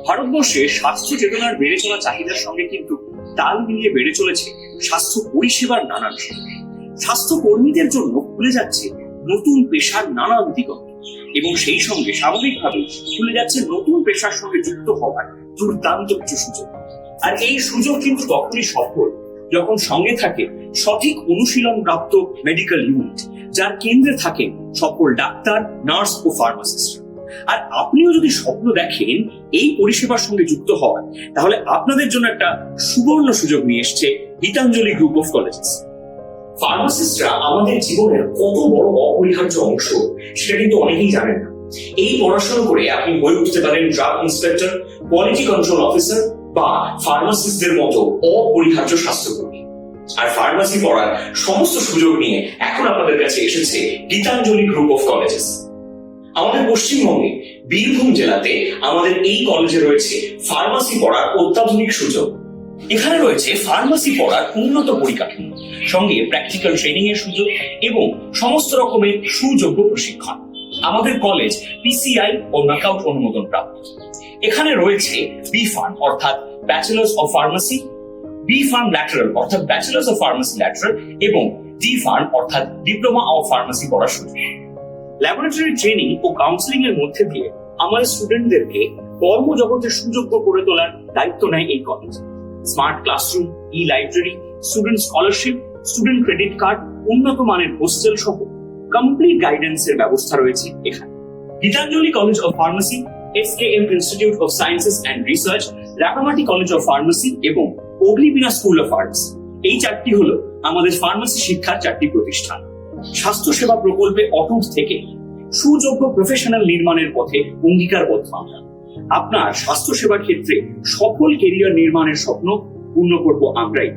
ভারতবর্ষে স্বাস্থ্য চেতনার বেড়ে চলা চাহিদার সঙ্গে কিন্তু তাল মিলিয়ে বেড়ে চলেছে স্বাস্থ্য পরিষেবার নানান সুযোগ। স্বাস্থ্য কর্মীদের জন্য খুলে যাচ্ছে নতুন পেশার নানান দিগন্ত, এবং সেই সঙ্গে স্বাভাবিকভাবে খুলে যাচ্ছে নতুন পেশার সঙ্গে যুক্ত হওয়ার দুর্দান্ত কিছু সুযোগ। আর এই সুযোগ কিন্তু তখনই সফল যখন সঙ্গে থাকে সঠিক অনুশীলন প্রাপ্ত মেডিকেল ইউনিট, যার কেন্দ্রে থাকেন সকল ডাক্তার, নার্স ও ফার্মাসিস্ট। আর আপনিও যদি স্বপ্ন দেখেন এই পরিষেবার সঙ্গে যুক্ত হওয়ার, তাহলে আপনাদের জন্য একটা সুবর্ণ সুযোগ নিয়ে এসছে গীতাঞ্জলি গ্রুপ অফ কলেজেস। ফার্মাসিস্টরা আমাদের জীবনের কত বড় অপরিহার্য অংশ সেটা কিন্তু অনেকেই জানেন না। এই পড়াশোনা করে আপনি হয়ে উঠতে পারেন drug inspector, quality control officer বা ফার্মাসিস্টদের মতো অপরিহার্য স্বাস্থ্যকর্মী। আর ফার্মাসি পড়ার সমস্ত সুযোগ নিয়ে এখন আপনাদের কাছে এসেছে গীতাঞ্জলি গ্রুপ অফ কলেজেস। আমাদের পশ্চিমবঙ্গে বীরভূম জেলাতে আমাদের এই কলেজে রয়েছে ফার্মাসি পড়ার অত্যাধুনিক সুযোগ। এখানে রয়েছে ফার্মাসি পড়ার উন্নত পরিকাঠামো, সঙ্গে প্র্যাকটিক্যাল ট্রেনিং এর সুযোগ এবং সমস্ত রকমের সুযোগ্য প্রশিক্ষণ। আমাদের কলেজ পিসিআই ও নকআউট অনুমোদন প্রাপ্ত। এখানে রয়েছে বি ফার্ম অর্থাৎ bachelors of pharmacy, B pharm lateral অর্থাৎ ব্যাচেলার্স অফ ফার্মাসি ল্যাটারাল এবং ডি ফার্ম অর্থাৎ ডিপ্লোমা অফ ফার্মাসি পড়ার সুযোগ। ল্যাবরেটরি ট্রেনিং ও কাউন্সিলিং এর মধ্যে দিয়ে আমাদের স্টুডেন্টদেরকে কর্মজগতের সুযোগ্য করে তোলার দায়িত্ব নেয় এই college. Smart classroom, e library, student scholarship, student credit card, উন্নত মানের হোস্টেল সহ কমপ্লিট গাইডেন্সের ব্যবস্থা রয়েছে এখানে। Gitanjali college of pharmacy, SKM institute of sciences and research, Rangamati college of pharmacy এবং অগ্নিবীণা স্কুল অফ আর্টস, এই চারটি হলো আমাদের ফার্মাসি শিক্ষার চারটি প্রতিষ্ঠান। স্বাস্থ্যসেবা প্রকল্পে অটুট থেকে সুযোগ্য প্রফেশনাল নির্মাণের পথে অঙ্গীকারবদ্ধ আমরা। আপনার স্বাস্থ্যসেবার ক্ষেত্রে সফল কেরিয়ার নির্মাণের স্বপ্ন পূর্ণ করব আমরাই।